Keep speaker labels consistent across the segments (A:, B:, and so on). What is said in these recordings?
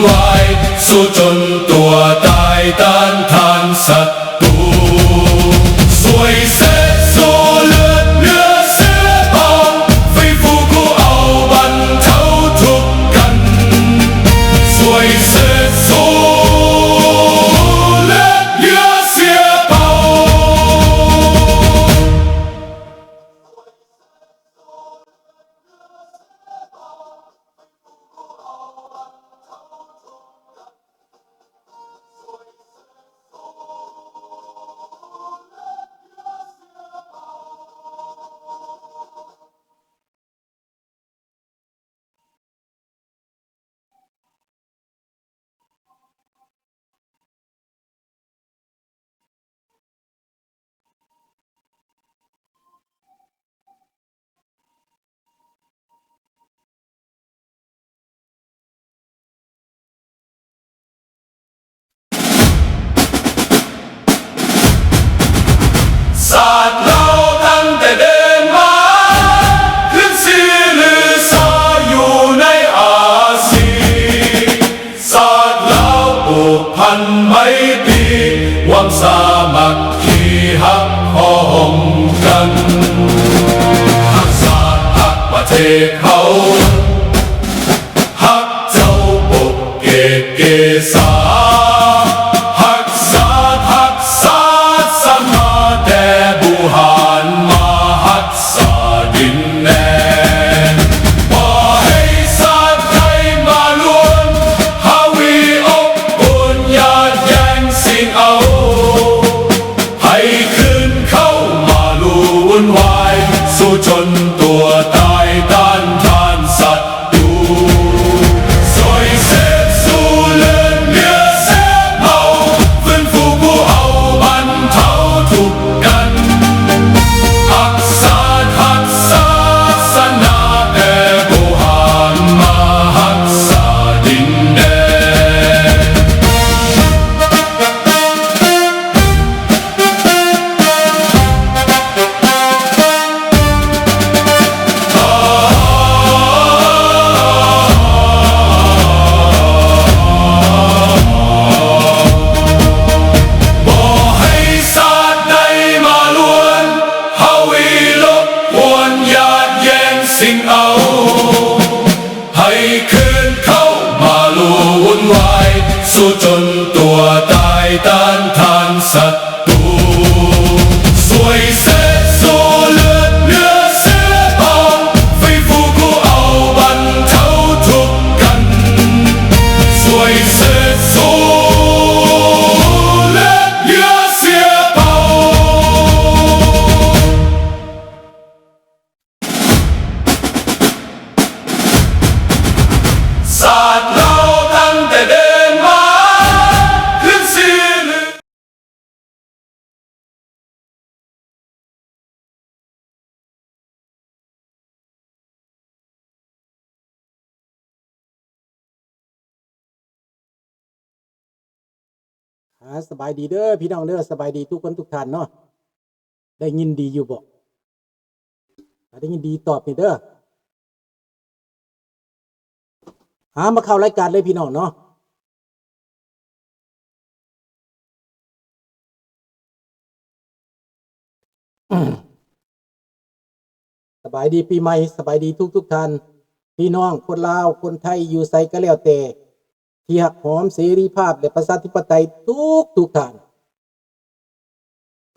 A: วายสู้จนตัวตายต้านทานศัตรูสวยเสร็จสู้เลือดเนื้อเสือเผาไฟฟูคู่เอาบรรเทาทุกข์กันสวยเสร็จสู้เลือดเนื้อเสือเผาศาสตร์เราตั้งแต่เดินมาขึ้นชื่อลือชาอยู่ในอาเซียนศาสตร์เราผูกพันไมตรีหวังสามัคคีฮักพ้องกันฮักศาสตร์ฮักประเทศเขาฮักเจ้าปกเกตเกษาสู้จนตัวตายต้านทานศัตรูสวยเสร็จสู้เลือดเนื้อเสือเผาฟื้นฟูผู้เอาบรรเทาทุกข์กันฮักศาสตร์ฮักศาสนาแต่โบราณมาฮักษาดินแดนสิ่งเอาให้คืนเข้ามาลู่วุ่นวายสู้จนตัวตายต้านทานศัตรูสวยเสร็จสู้เลือดเนื้อเสือเผาไฟฟูคู่เอาบรรเทาทุกข์กันสวยเสร็จสู้เลือดเนื้อเสือเผาศาสตร์เราตั้งแต่เดินมาขึ้นชื่อลือ
B: สบายดีเด้อพี่น้องเด้อสบายดีทุกคนทุกท่านเนาะได้ยินดีอยู่บ่ได้ยินดีตอบนี่เด้อมาเข้ารายการเลยพี่น้องเนาะสบายดีปีใหม่สบายดีทุกท่านพี่น้องคนลาวคนไทยอยู่ไสก็แล้วแต่ที่หักหอมเสรีภาพและประชาธิปไตยทุกท่าน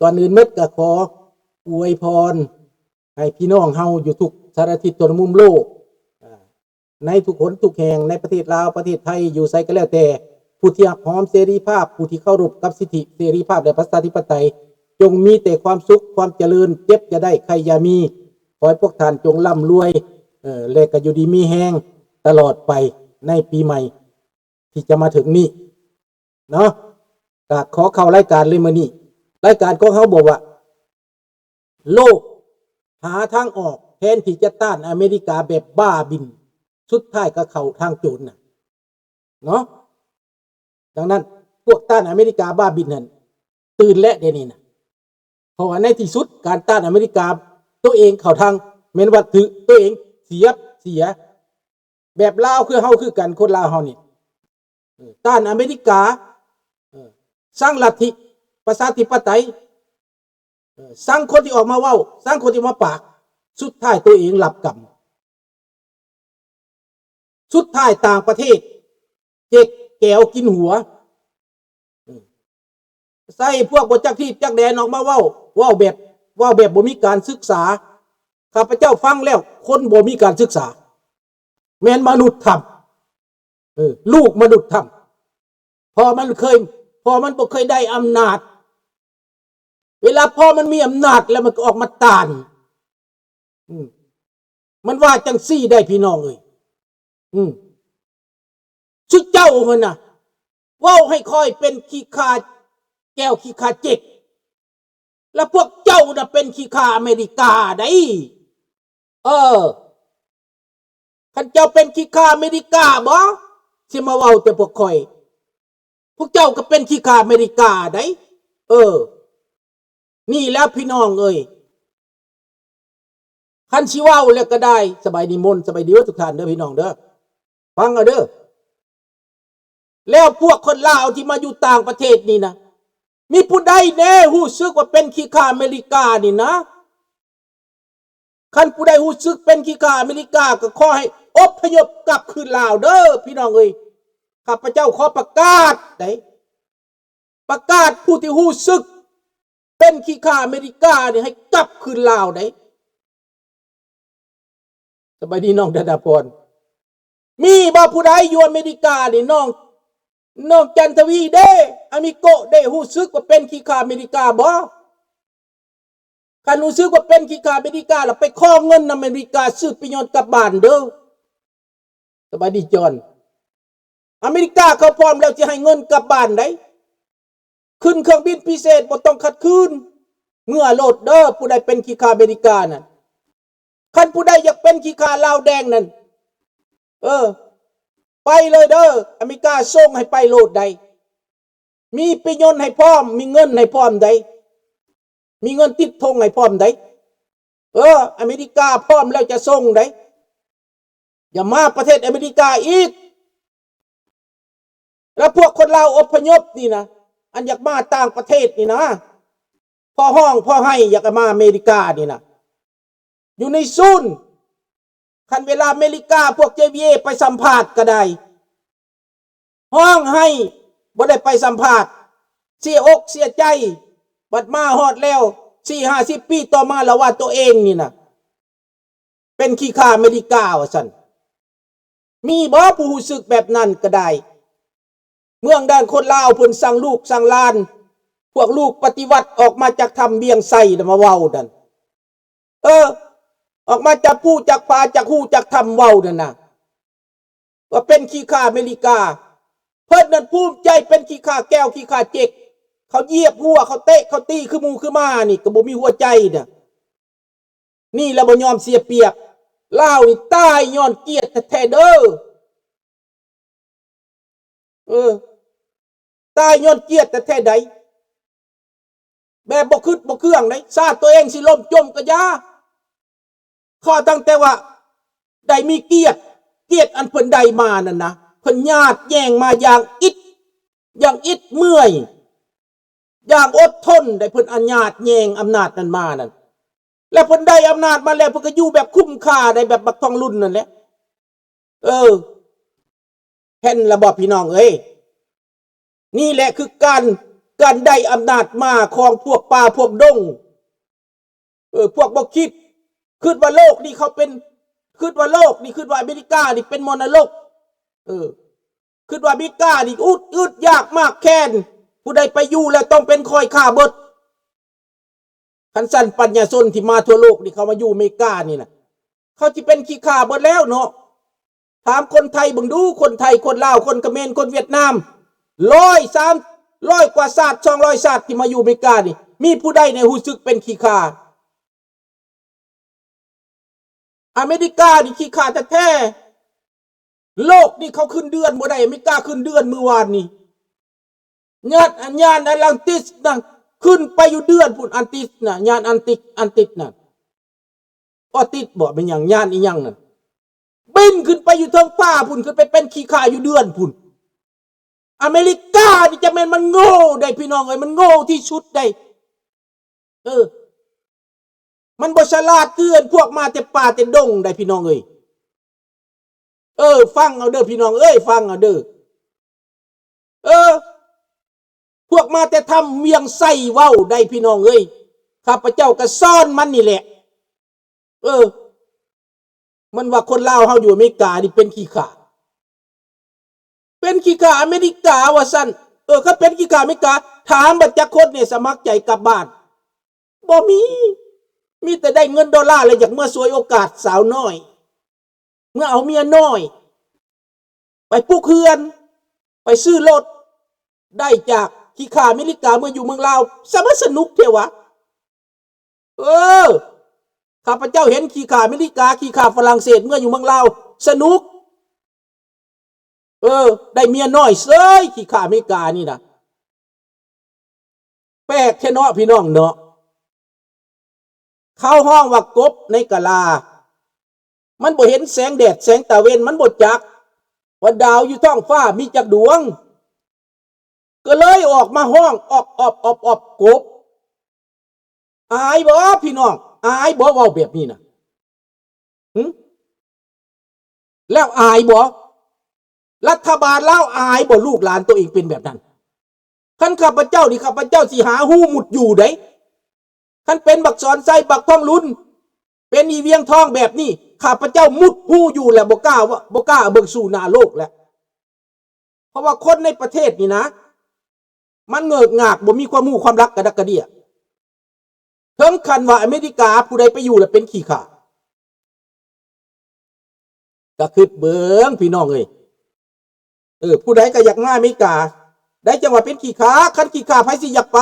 B: ก่อนอื่นเม็ดก็ขออวยพรให้พี่น้องเฮาอยู่ทุกสารทิศทั่วมุมโลกในทุกคนทุกแห่งในประเทศลาวประเทศไทยอยู่ไสก็แล้วแต่ผู้ที่หักหอมเสรีภาพผู้ที่เคารพกับสิทธิเสรีภาพและประชาธิปไตยจงมีแต่ความสุขความเจริญเจ็บจะได้ใครอย่ามีขอให้พวกท่านจงร่ำรวยและก็อยู่ดีมีแห้งตลอดไปในปีใหม่ที่จะมาถึงนี้เนาะก็ขอเข้ารายการเลยมื้อนี้รายการของเขาบอกว่าโลกหาทางออกแทนที่จะต้านอเมริกาแบบบ้าบินสุดท้ายก็เข้าทางโจรน่ะเนาะดังนั้นพวกต้านอเมริกาบ้าบินนั่นตื่นและเดี๋ยวนี้นะเพราะว่าในที่สุดการต้านอเมริกาตัวเองเข้าทางแม้นว่าถือตัวเองเสียแบบลาวคือเฮาคือกันคนลาวเฮานี่ ต้านอเมริกาสร้างลัทธิประชาธิปไตยสร้างคนที่ออกมาเว้าสร้างคนที่มาปากสุดท้ายตัวเองหลับกรรมสุดท้ายต่างประเทศเจ๊กแก้วกินหัวใส่พวกบทจักที่จักแดนออกมาเว้าแบบบ่มีการศึกษาข้าพเจ้าฟังแล้วคนบ่มีการศึกษาแม้นมนุษย์ทำลูกมนุษย์ทำพอมันบ่เคยได้อำนาจเวลาพอมันมีอำนาจแล้วมันก็ออกมาต้านมันว่าจังซี่ได้พี่น้องเอ้ยชุดเจ้ามันน่ะว้าให้คอยเป็นขี้ขาแก้วขี้ขาเจ็กแล้วพวกเจ้าน่ะเป็นขี้ขาอเมริกาได้คันเจ้าเป็นขี้ขาอเมริกาบ่สิมาเว้าแต่พวกคอยพวกเจ้าก็เป็นขี้ขาอเมริกาได้นี่แล้วพี่น้องเอ้ยคันสิเว้าแล้วก็ได้สบายดีมนต์สบายดีทุกท่านเด้อพี่น้องเด้อฟังเอาเด้อแล้วพวกคนลาวที่มาอยู่ต่างประเทศนี่นะมีผู้ใดแน่รู้สึกว่าเป็นขี้ข้าอเมริกานี่นะคันผู้ใดรู้สึกเป็นขี้ข้าอเมริกาก็ขอให้อพยพกลับคืนลาวเด้อพี่น้องเอ้ยข้าพเจ้าขอประกาศได้ประกาศผู้ที่รู้สึกเป็นขี้ข้าอเมริกานี่ให้กลับคืนลาวได้สบายดีน้องดาดาพรมีบ่ผู้ใดอยู่อเมริกานี่น้องจันทวีเด้อเมริโกเด้รู้สึกว่าเป็นขี้ข้าอเมริกาบ่คันรู้สึกว่าเป็นขี้ข้าอเมริกาแล้วไปขอเงินอเมริกาซื้อไปยนต์กลับบ้านเด้อสบายดีจอนอเมริกาเขาพร้อมแล้วจะให้เงินกลับบ้านได้ขึ้นเครื่องบินพิเศษบ่ต้องขัดคืนเมื่อโลดเด้อผู้ใดเป็นขี้ข้าอเมริกานั่นคันผู้ใดอยากเป็นขี้ข้าลาวแดงนั่นไปเลยเด้ออเมริกาส่งให้ไปโลดใดมีไปยนต์ให้พร้อมมีเงินให้พร้อมใดมีเงินติดธงให้พร้อมใดอเมริกาพร้อมแล้วจะส่งใดอย่ามาประเทศอเมริกาอีกแล้วพวกคนลาวอพยพนี่นะอันอยากมาต่างประเทศนี่นะพ่อห้องพ่อให้อยากมาอเมริกานี่นะอยู่ในศูนย์คันเวลาอเมริกาพวก JVA ไปสัมภาษณ์ก็ได้ห้องให้บ่ได้ไปสัมภาษณ์เสียอกเสียใจบัดมาฮอดแล้ว 4-50 ปีต่อมาแล้วว่าตัวเองนี่นะเป็นขี้ข้าอเมริกาว่าซั่นมีบ่ผู้รู้สึกแบบนั้นก็ได้เมืองด้านคนลาวเพิ่นสั่งลูกสั่งหลานพวกลูกปฏิวัติออกมาจากถ้ำเบียงไส่มาเว้านั่นออกมาจากผู้จากป่าจากหูจากถ้ำเว้านั่นน่ะว่าเป็นขี้ข้าอเมริกาเพิ่นนั่นภูมิใจเป็นขี้ข้าแก้วขี้ข้าเจ็กเขาเหยียบหัวเขาเตะเขาตีคือหมูคือม้านี่ก็บ่มีหัวใจน่ะนี่แล้วบ่ยอมเสียเปรียบลาวนี่ตายย้อนเกียรติแท้ๆเด้อตายย้อนเกียรติแท้ๆใดแบบบ่คิดบ่เครื่องได้ชาติตัวเองสิล่มจมก็อย่าข้อตั้งแต่ว่าได้มีเกียรติอันเพิ่นได้มานั่นนะเพิ่นญาติแย่งมาอย่างอิดเมื่อยอย่างอดทนได้เพิ่นอันญาติแย่งอำนาจนั้นมานั่นแล้วเพิ่นได้อำนาจมาแล้วเพิ่นก็อยู่แบบคุ้มค่าได้แบบบักทองรุ่นนั่นแหละแผ่นระบอบพี่น้องเอ้ยนี่แหละคือการได้อำนาจมาของพวกป่าพวกดงพวกบ่คิดว่าโลกนี่เขาเป็นคิดว่าโลกนี่คิดว่าอเมริกานี่เป็นมรดกคิดว่าอเมริกานี่อึดยากมากแค้นผู้ใดไปอยู่แล้วต้องเป็นคอยฆ่าเบิดคันสั้นปัญญาชนที่มาทั่วโลกนี่เขามาอยู่อเมริกานี่นะเขาจะเป็นขี้ฆ่าเบิดแล้วเนาะถามคนไทยเบิ่งดูคนไทยคนลาวคนเขมรคนเวียดนาม100 กว่าชาติ200ชาติที่มาอยู่อเมริกานี่มีผู้ใดในรู้สึกเป็นขี้ฆ่าอเมริกานี่ขี้ข้าแท้ๆโลกนี่เขาขึ้นเดือนบ่ได้อเมริกาขึ้นเดือนเมื่อวานนี้ญาณแอตแลนติสนะขึ้นไปอยู่เดือนพุ่นอันติสนะญาณอันติสนะก็ติดบ่เป็นหยังญาณอีหยังนั่นบินขึ้นไปอยู่ท้องฟ้าพุ่นขึ้นไปเป็นขี้ข้าอยู่เดือนพุ่น อเมริกานี่จะเป็นมันโง่ได้พี่น้องเอ้ยมันโง่ที่สุดได้มันบ่ฉลาดเกินพวกมาแต่ป่าแต่ดงได้พี่น้องเอ้ยฟังเอาเด้อพี่น้องเอ้ยฟังเอาเด้อพวกมาแต่ทำเมียงไส้เว้าได้พี่น้องเอ้ยข้าพเจ้าก็ซ่อนมันนี่แหละมันว่าคนลาวเฮาอยู่อเมริกานี่เป็นขี้ข่าอเมริกาว่าซั่นเขาเป็นขี้ข่าอเมริกาถามบัดจักคนเนี่ยสมัครใจกลับบ้านบ่มีแต่ได้เงินดอลลาร์เลยอยากเมื่อสวยโอกาสสาวน้อยเมื่อเอาเมียน้อยไปปลูกเรือนไปซื้อรถได้จากขี้ข่าอเมริกาเมื่ออยู่เมืองลาวสนุกเท่วะข้าพเจ้าเห็นขี้ข่าอเมริกาขี้ข่าฝรั่งเศสเมื่ออยู่เมืองลาวสนุกได้เมียน้อยเซ้ยขี้ข่าอเมริกานี่นะแปลกแค่เนาะพี่น้องเนาะเข้าห้องว่ากบในกะลามันบ่เห็นแสงแดดแสงตะเวนมันบ่จักว่าดาวอยู่ท้องฟ้ามีจักดวงก็เลยออกมาห้องออบกบอายบ่พี่น้องอายบ่เว้าแบบนี้นะแล้วอายบ่รัฐบาลลาวอายบ่ลูกหลานตัวเองเป็นแบบนั้นคันข้าพเจ้านี่ข้าพเจ้าสิหาหูหมุดอยู่ได้คันเป็นบักสอนไส้บักท่องลุ้นเป็นอีเวียงทองแบบนี้ข้าพเจ้ามุดหูอยู่แล้วบ่กล้าเบิ่งสู่หน้าโลกแล้วเพราะว่าคนในประเทศนี่นะมันเงิกงากบ่มีความรู้ความรักกระดักกระเดี่ยถึงขั้นว่าอเมริกาผู้ใดไปอยู่แล้วเป็นขี้ข่าก็คือเบิ่งพี่น้องเอ้ยผู้ใดก็อยากมาอเมริกาได้จังหวะเป็นขี้ข่าคันขี้ข่าไผสิอยากไป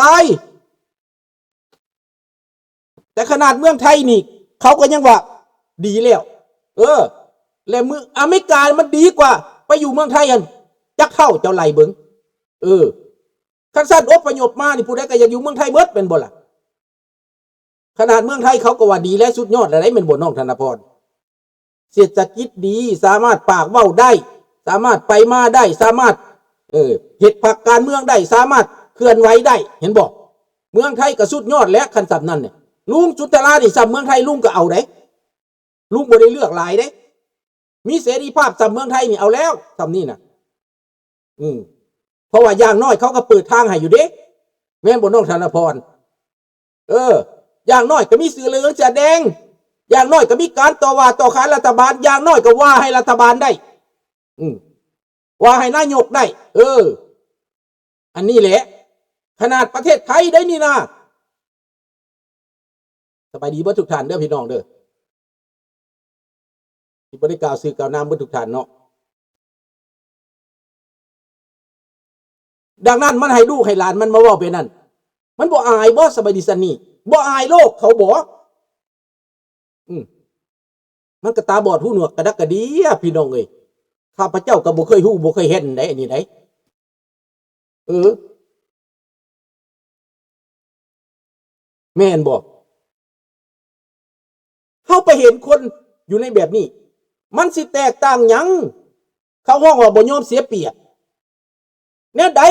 B: แต่ขนาดเมืองไทยนี่เขาก็ยังว่าดีแล้วแล้วมืออเมริกามันดีกว่าไปอยู่เมืองไทยกันจักเข้าเจ้าไหลเบิ่งคันสั้นอพยพมานี่ผู้ใดก็อยากอยู่เมืองไทยเบิดเป็นบ่ล่ะขนาดเมืองไทยเขาก็ว่าดีและสุดยอดอะไรเป็นบ่น้องธนพรเศรษฐกิจดีสามารถปากเว้าได้สามารถไปมาได้สามารถเฮ็ดผักการเมืองได้สามารถเคลื่อนไหวได้เห็นบ่เมืองไทยก็สุดยอดแล้วคันสับนั้นเนี่ยลุงจุฑารานี่สับเมืองไทยลุงก็เอาได้ลุงบ่ได้เลือกหลายได้มีเสรีภาพสับเมืองไทยนี่เอาแล้วสับนี่น่ะเพราะว่าอย่างน้อยเขาก็เปิดทางให้อยู่เด้แม่นบ่น้องธนพรอย่างน้อยก็มีเสื้อเหลืองเสื้อแดงอย่างน้อยก็มีการต่อว่าต่อขานรัฐบาลอย่างน้อยก็ว่าให้รัฐบาลได้ว่าให้นายกได้อันนี้แหละขนาดประเทศไทยได้นี่นะสบายดีเบิดทุกท่านเด้อพี่น้องเด้อที่บ่ได้กล่าวสื่อกล่าวนามเบิดทุกท่านเนาะดังนั้นมันให้ลูกให้หลานมันมาเว้าเป็นนั่นมันบ่อายบ่สบายดีซันนี่บ่อายโลกเขาบ่มันก็ตาบอดหูหนวกกระดักกระเดียพี่น้องเอ้ยข้าพเจ้าก็บ่เคยฮู้บ่เคยเห็นได้อันนี้ได้แม่นบ่เฮาไปเห็นคนอยู่ในแบบนี้มันสิแตกต่างหยังเขาห้องว่าบ่ยอมเสียเปรียบแนวใด